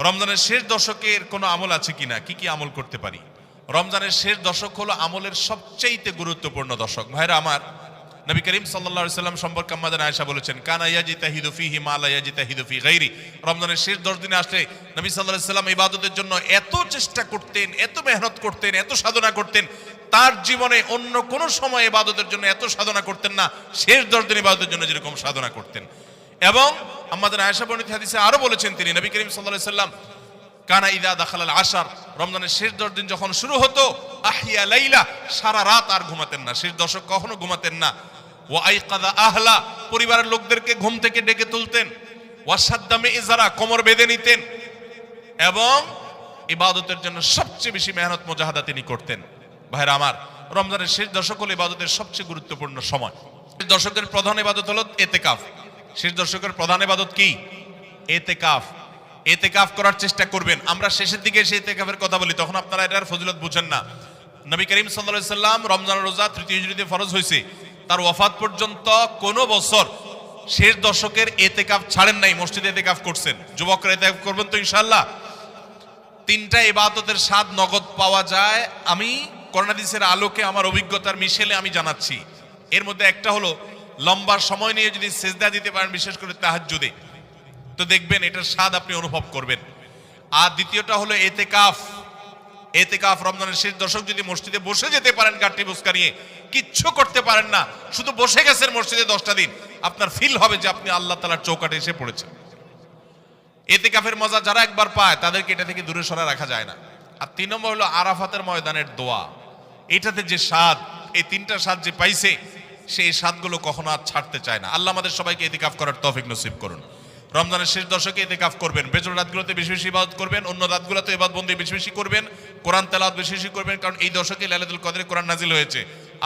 রমজানের শেষ দশকের কোনো আমল আছে কিনা, কি কি আমল করতে পারি? রমজানের শেষ দশক হলো আমলের সবচেয়ে গুরুত্বপূর্ণ দশক। ভাইরা আমার, নবী করিম সাল্লাল্লাহু আলাইহি সাল্লাম সম্পর্কে আম্মা জান আয়েশা বলেছেন, কানা ইয়াজিতাহিদু ফীহি মা লা ইয়াজিতাহিদু ফী গায়রি। রমজানের শেষ 10 দিনে আসলে নবী সাল্লাল্লাহু আলাইহি সাল্লাম ইবাদতের জন্য এত চেষ্টা করতেন, এত মেহনত করতেন, এত সাধনা করতেন, তার জীবনে অন্য কোন সময় ইবাদতের জন্য এত সাধনা করতেন না, শেষ 10 দিন ইবাদতের জন্য যেরকম সাধনা করতেন। এবং আম্মা জান আয়েশা বর্ণিত হাদিসে আরো বলেছেন তিনি, নবী করিম সাল্লাল্লাহু আলাইহি সাল্লাম কানা ইদা দাখালাল আশার, রমজানের শেষ 10 দিন যখন শুরু হতো, আহিয়া লাইলা, সারা রাত আর ঘুমাতেন না, শেষ দশক কখনো ঘুমাতেন না। ওয়া আইকাযা আহলা, পরিবারের লোকদেরকে ঘুম থেকে ডেকে তুলতেন। ওয়া সাদ্দা মিযরা, কোমর বেঁধে নিতেন। এবং ইবাদতের জন্য সবচেয়ে বেশি মেহনত মুজাহাদা তিনি করতেন। ভাইরা আমার, রমজানের শেষ দশক হলো ইবাদতের সবচেয়ে গুরুত্বপূর্ণ সময়। শেষ দশকের প্রধান ইবাদত হলো ইতিকাফ। শেষ দশকের প্রধান ইবাদত কি? ইতিকাফ। ইতিকাফ করার চেষ্টা করবেন। আমরা শেষের দিকে সেই ইতিকাফের কথা বলি, তখন আপনারা এটার ফজিলত বুঝেন না। নবী করিম সাল্লাল্লাহু আলাইহি সাল্লাম রমজানের রোজা 3য় হিজরিতে ফরজ হয়েছে, তার ওয়াফাত পর্যন্ত কোন বছর শেষ দশকের ইতিকাফ ছাড়েন নাই, মসজিদে ইতিকাফ করছেন। যুবকরা ইতিকাফ করবেন তো ইনশাআল্লাহ। 3টা ইবাদতের স্বাদ নগদ পাওয়া যায়, আমি কোরআন হাদিসের আলোকে আমার অভিজ্ঞতার মিশেলে আমি জানাচ্ছি। এর মধ্যে একটা হলো, লম্বা সময় নিয়ে যদি সিজদা দিতে পারেন, বিশেষ করে তাহাজ্জুদে, তো দেখবেন এটার স্বাদ আপনি অনুভব করবেন। আর দ্বিতীয়টা হলো ইতিকাফ। ইতিকাফ রমজানের শেষ দশক যদি মসজিদে বসে যেতে পারেন, গাঠি বুসকা নিয়ে, কিচ্ছু করতে পারেন না, শুধু বসে গেছেন মসজিদে 10টা দিন, আপনার ফিল হবে যে আপনি আল্লাহ তাআলার চৌকাঠে এসে পড়েছেন। ইতিকাফের মজা যারা একবার পায়, তাদেরকে এটা থেকে দূরে সরা রাখা যায় না। আর 3 নম্বর হলো আরাফাতের ময়দানের দোয়া। এটাতে যে স্বাদ, এই 3টা স্বাদ যে পাইছে, সেই স্বাদগুলো কখনো আর ছাড়তে চায় না। আল্লাহ আমাদের সবাইকে ইতিকাফ করার তৌফিক নসিব করুন। রমজানের শেষ দশকে ইতিকাফ করবেন, বেজর রাতগুলোতে বেশি বেশি ইবাদত করবেন, অন্য রাতগুলোতে ইবাদত বন্দি বেশি বেশি করবেন, কোরআন তেলাওয়াত বেশি বেশি করবেন, কারণ এই দশকে লাইলাতুল কদরে কোরআন নাজিল হয়েছে।